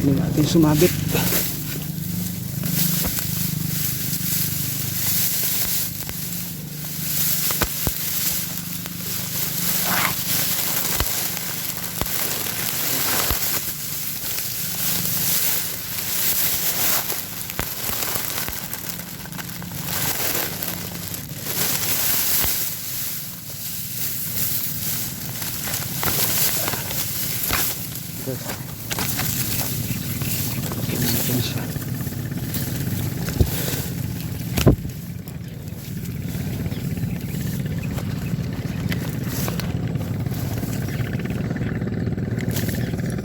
Hindi natin sumabit. Guys, natin siya.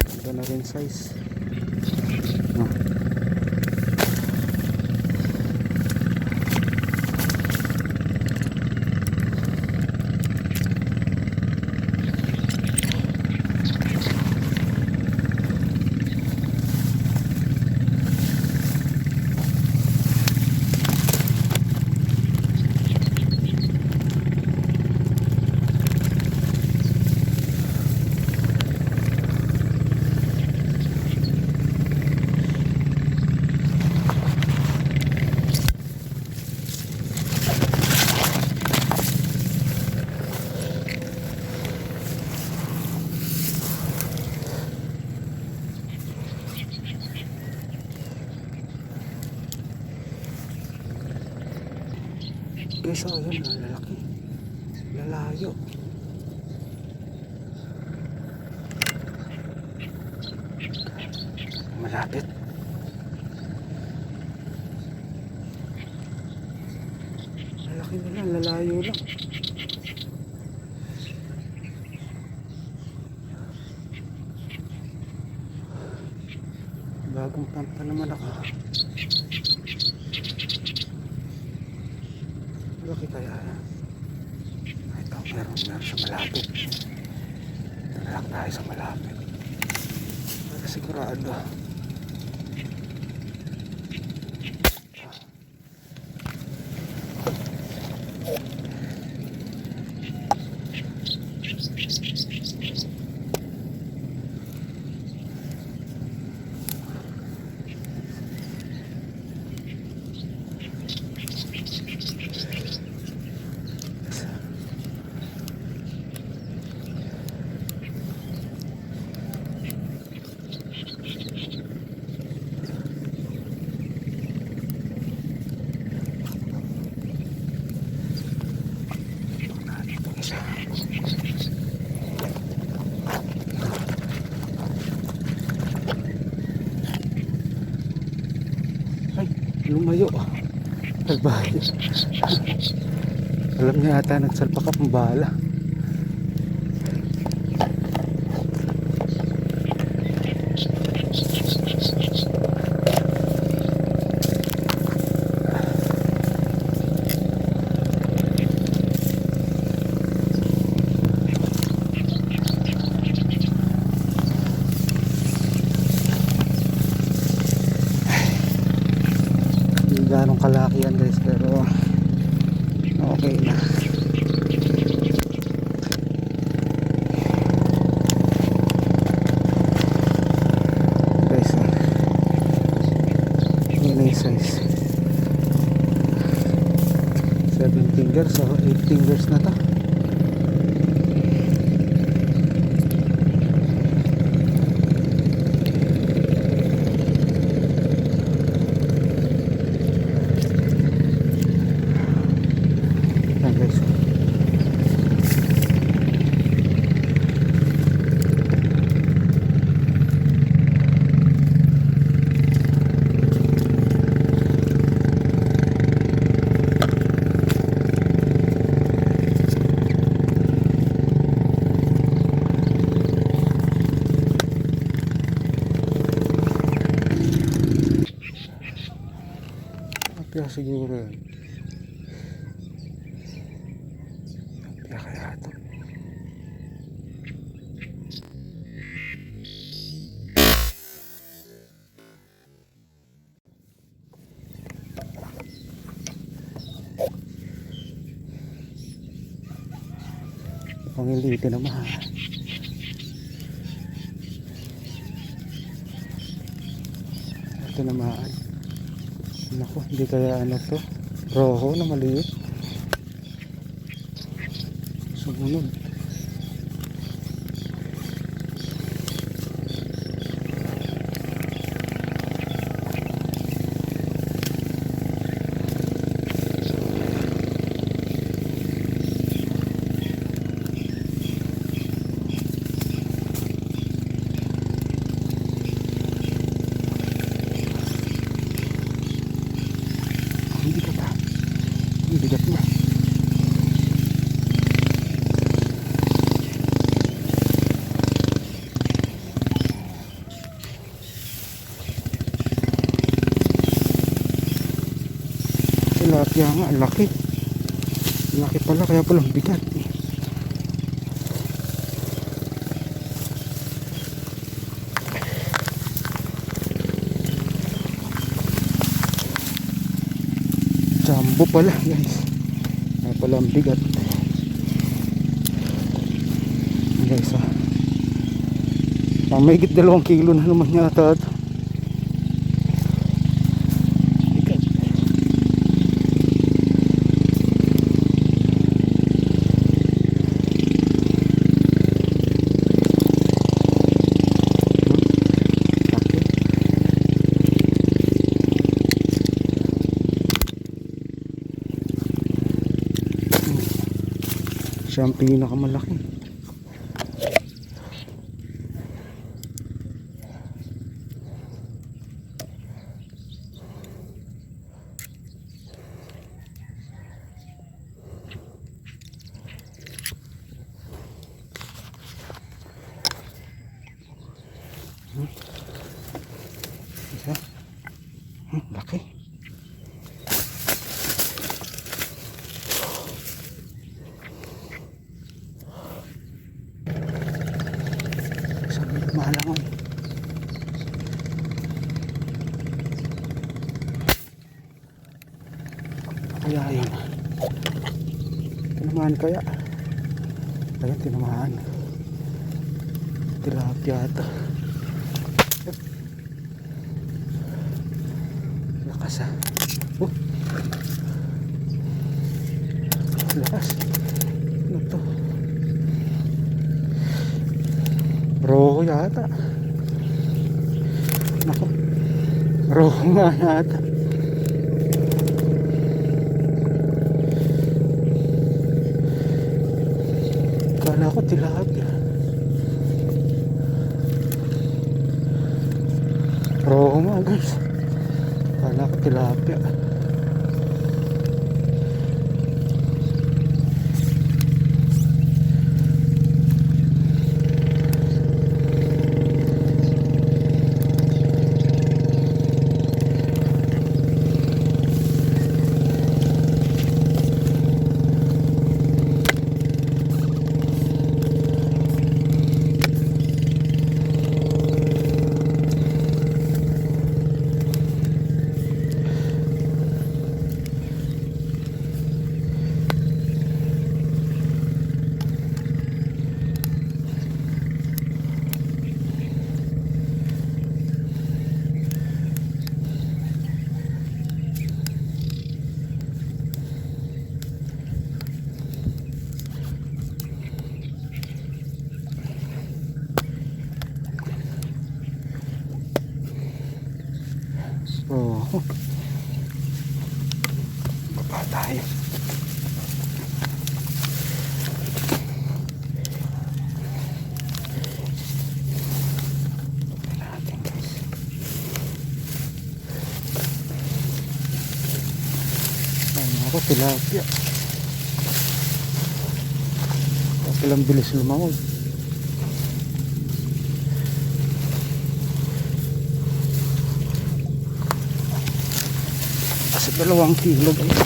Ito na rin size, no? Guys, oh, yun, ang lalaki, lalayo. Malapit. Lalaki nila, lalayo lang. Bagong pampa naman ako. Malaki kaya yan. Ito, meron sa malapit. Ito na lang tayo sa malapit para sigurado. Ay, lumayo. Nagbahay. Alam niya ata nagsalpak ang bala. Ganong kalaki yan guys, pero okay na. Guys, yun na yung size. 7 fingers o 8 fingers na to. Kaya siguro yun. Kaya kaya ito. Pangilitin naman. tinamaan. Naku, hindi kaya ano to, roho na maliit. Sumunod. Hindi ka pa. Hindi ka pa. Tilapia nga, ang laki. Laki pala, kaya palang bigat. Jumbo pala guys, kaya pala ang bigat. Guys pang mahigit 2 kilo na naman yata ito. Bigat. Siya ang pinakamalaki. Isa. Laki. Mahalangan. Kaya yun. Tinamaan kaya. Ayun, tinamaan. Tilapia ito. Lakas ah. Lakas. Ano to? Roho yata. Naku, roho nga yata. Kala ko tilapia. Roho nga guys. Kala ko tilapia. Oh, baba tayo. Natin guys. Ayun ako, tilapia. Palang bilis lumangoy. Kasi 2 kilo guys.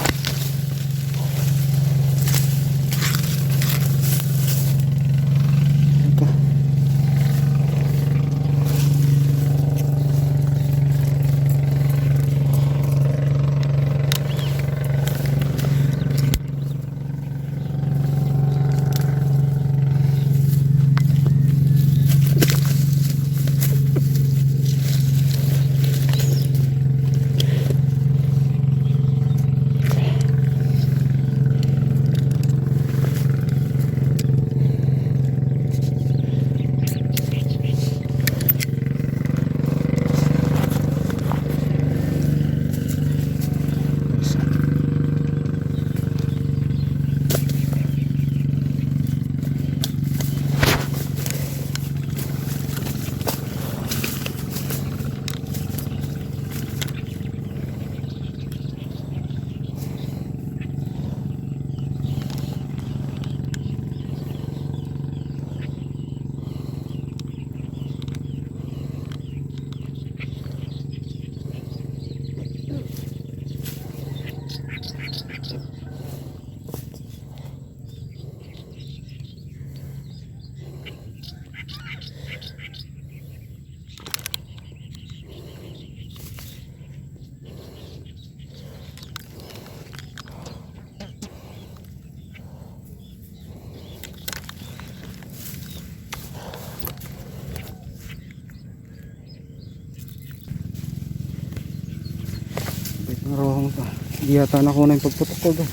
Ang rohong to. Hindi yata nakuha yung pagputok ko doon.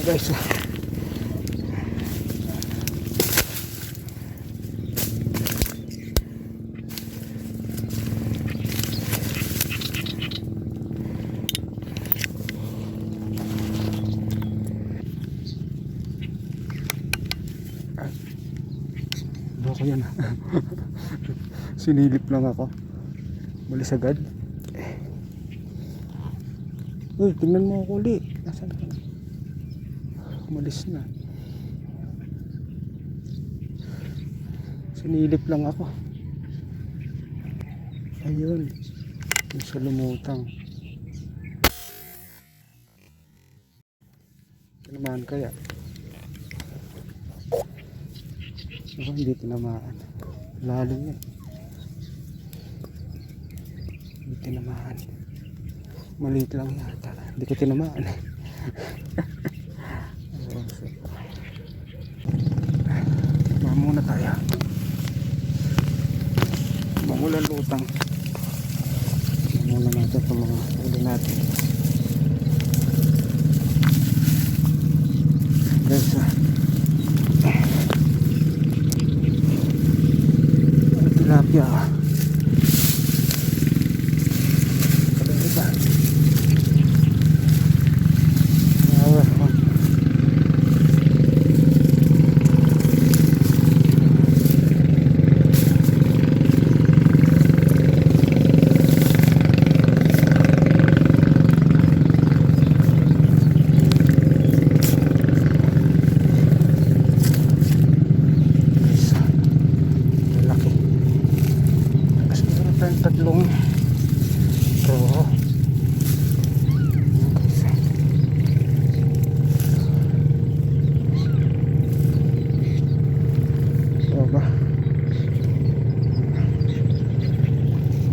Guys, loko yan. Sinilip lang ako, malis agad. Uy, tingnan mo ako ulit. Nasaan ka? Umalis na. Sinilip lang ako. Ayun, yung sa lumutang. Tinamaan kaya? Ako hindi tinamaan. Lalim yan. Hindi tinamaan. Maliit lang yata. Hindi ko tinamaan. Muna tayo. Mangulan lutang. Muna natin itong mga ulo natin. Guys, tilapia. Tatlong roho. So ba?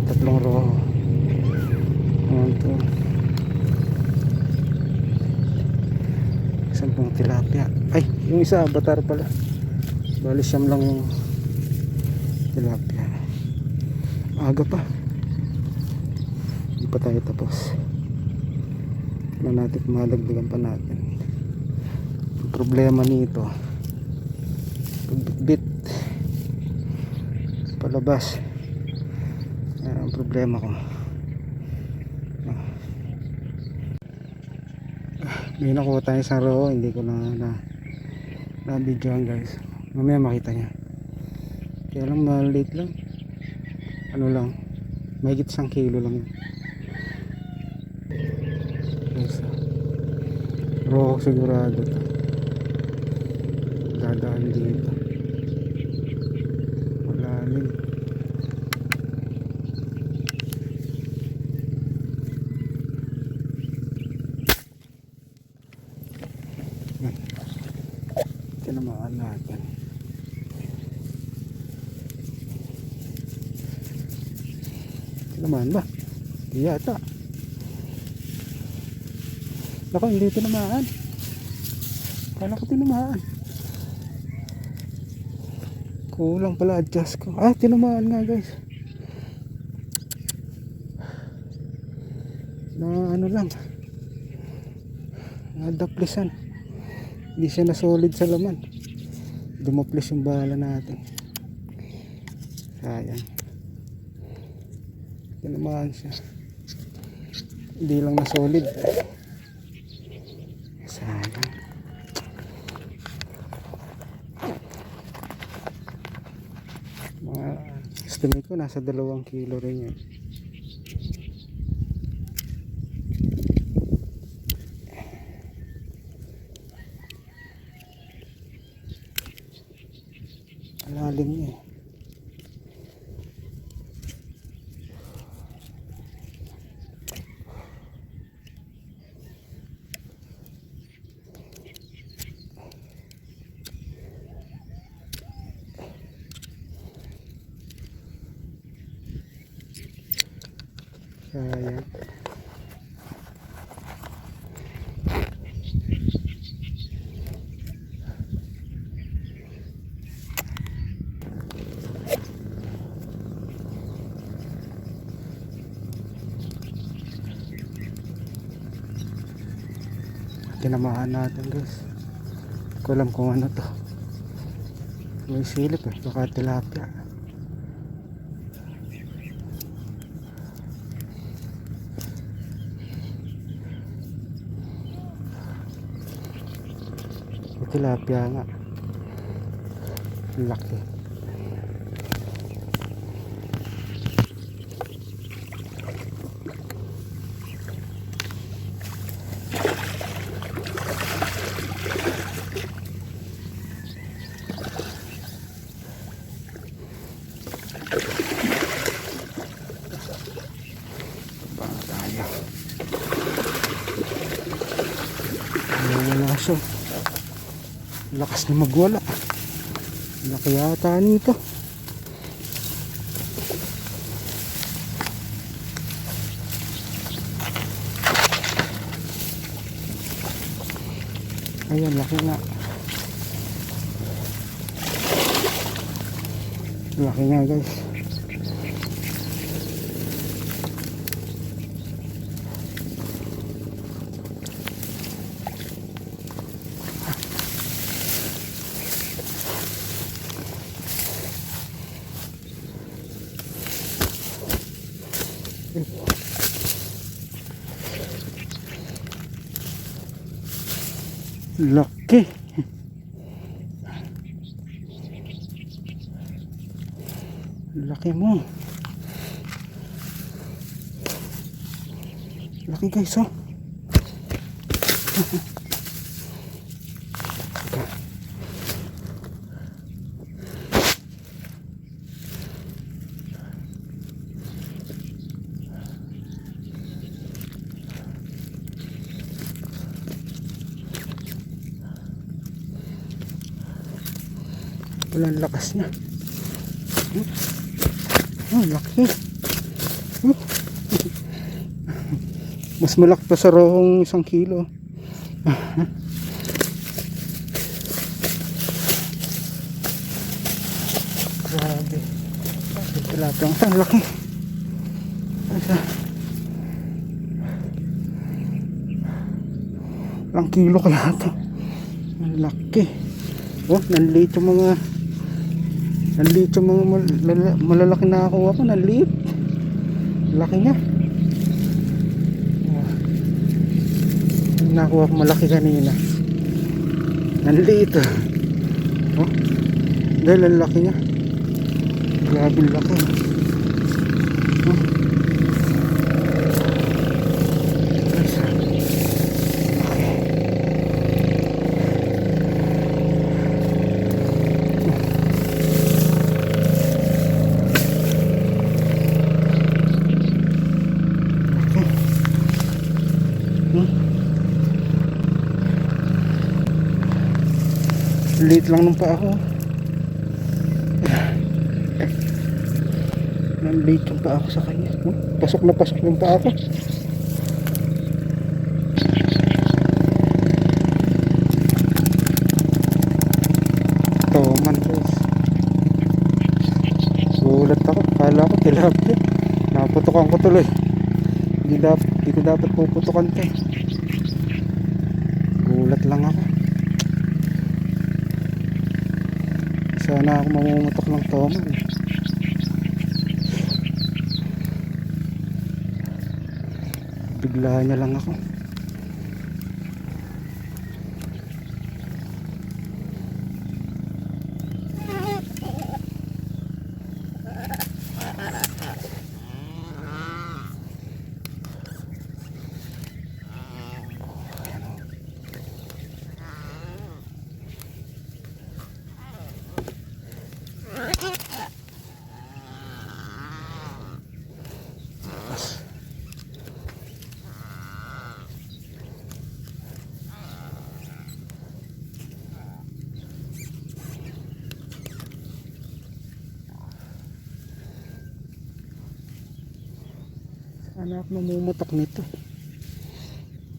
Tatlong roho. Ito. 10 tilapia. Ay, yung isa batar pala. Bali siyam lang yung tilapia. Aga pa, hindi pa tayo tapos. Tignan natin kung madagdagan pa natin. Ang problema nito, pagbitbit palabas, yan ang problema ko. May nakuha tayo sa roho, hindi ko na videoan guys. Mamaya makita niya. Kaya lang maliit lang. Ano lang, mahigit 1 kilo lang yun. Yes. Roho sigurado to. dumadaan dito. Malalim. Tinamaan natin. Tinamaan ba? Di yata. Ako, hindi tinamaan. Kala ko tinamaan. Kulang pala adjust ko. Ah, tinamaan nga guys. Na ano lang. Nadaplisan. Hindi siya na solid sa laman. Dumaplis yung bala natin. Sayang. Tinamaan siya. Hindi lang na solid. Sayang. Mga estimate ko nasa 2 kilo rin yun. Lalim niya eh. Sayang. Tinamaan natin guys. Hindi ko alam kung ano to. May silip eh. Baka tilapia. May tilapia nga. Laki. Wala siya. Lakas na magwala. Laki yata nito. Ayan, laki nga. Laki nga guys. Laki. Laki mo. Laki guys oh. Walang lakas niya. Oh, laki. Mas malaki pa sa rohong 1 kilo. Grabe. Tilapia ang laki. Ilang kilo kaya ito. Ang laki. Oh, nanliit yung mga malalaki na ako. Nanliit. Laki niya. Nakuha ko malaki kanina. Nanliit. Oh, dahil ang laki niya. Grabe laki. Oh. Liit lang ng paa ko. Liit yung paa ko sa kanya. Pasok na pasok yung paa ko. Toman guys. Gulat ako. Kala ko tilapia. Naputukan ko tuloy. Hindi ko dapat puputukan to. Gulat lang ako. Sana ako mamumutok ng toman. Bigla niya lang ako. Sana ako mamumutok nito.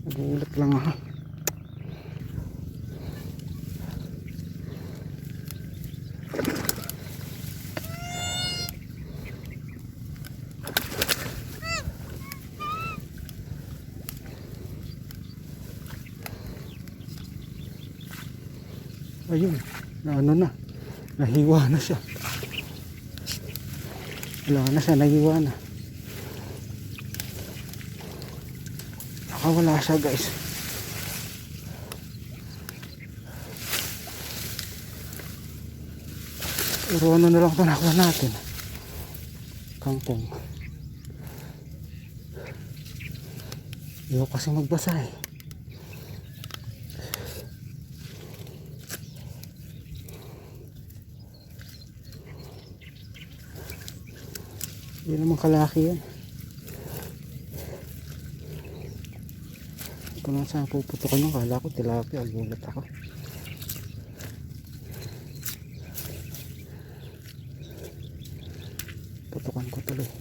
Nagulat lang ako. Ayun, nahiwa na siya. Wala na siya, nahiwa na. Nakawala siya guys. Pero ano na lang ito nakuha natin. Kangkong. Ayaw kasi magbasa eh. Hindi naman kalaki yan. Ito lang saan puputukan yung kala ko tilapia. Gulat ako. Putukan ko tuloy.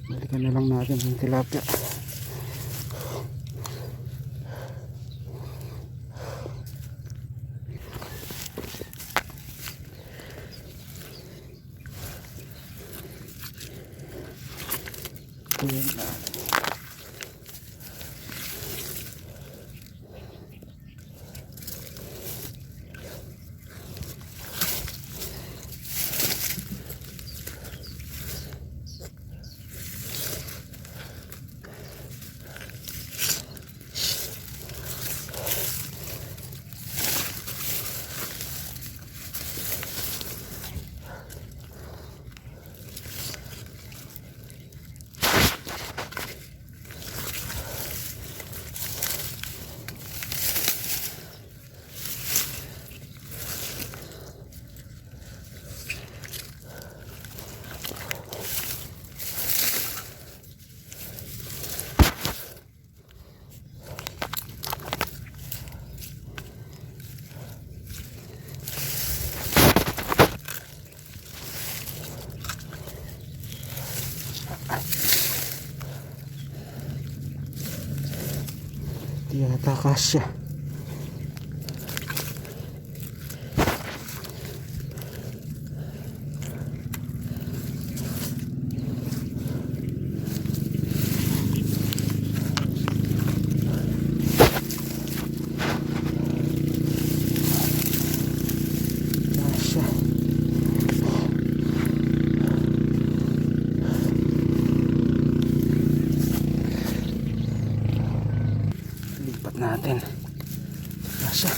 Balikan na lang natin yung tilapia. Yun natin. Di yata kasya. Kasya. Lipat natin. Kasya.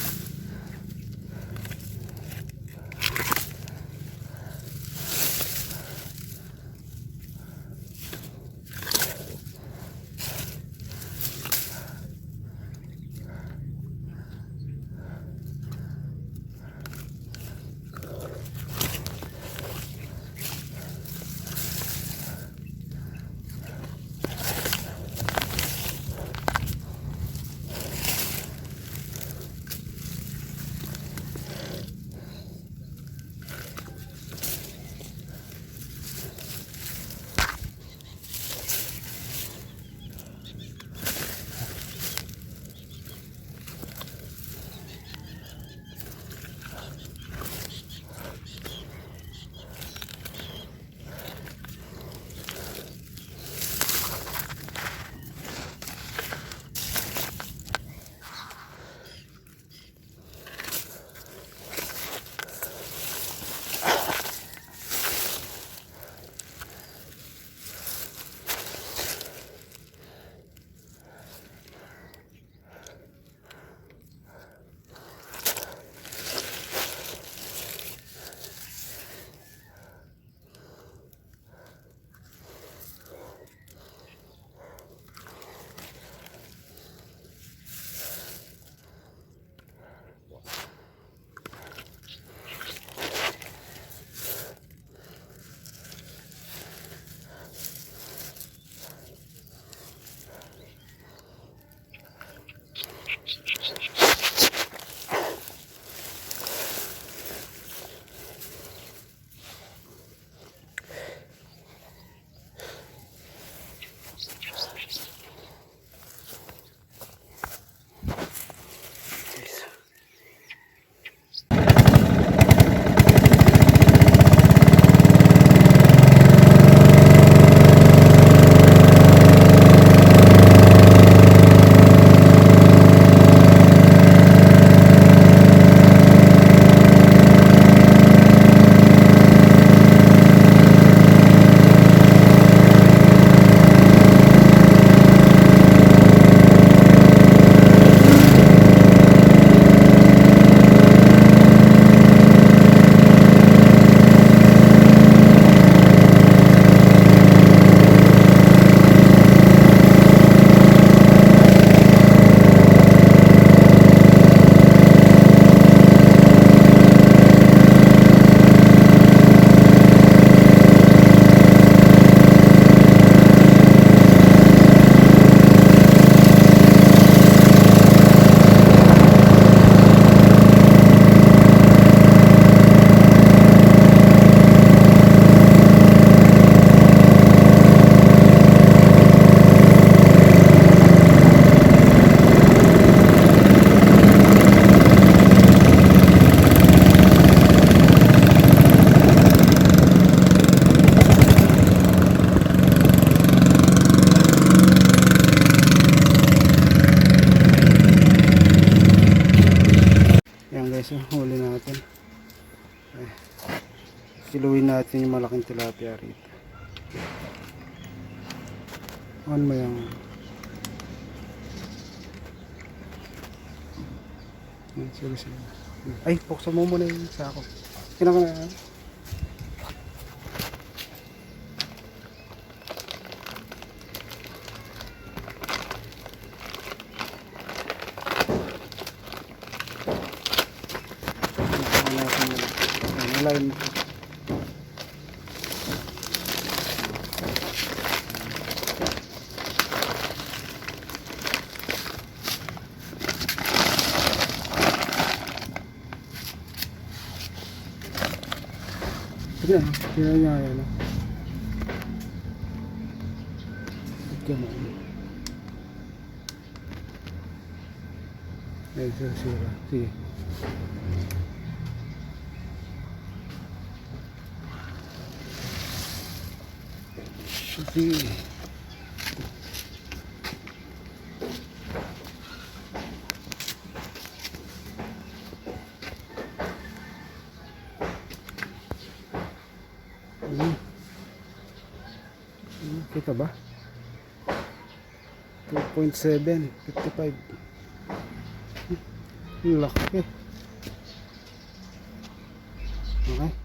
guys, yung huli natin. Kiluin natin yung malaking tilapia rito. Ano mo yung sige. Ay, buksan mo muna yung sako. Kinaka na. Line. Sige na, tira niya yan. Come on. Ay, sira. Sige. Sige. Kita ba? 2.7 55. Laki. Okay.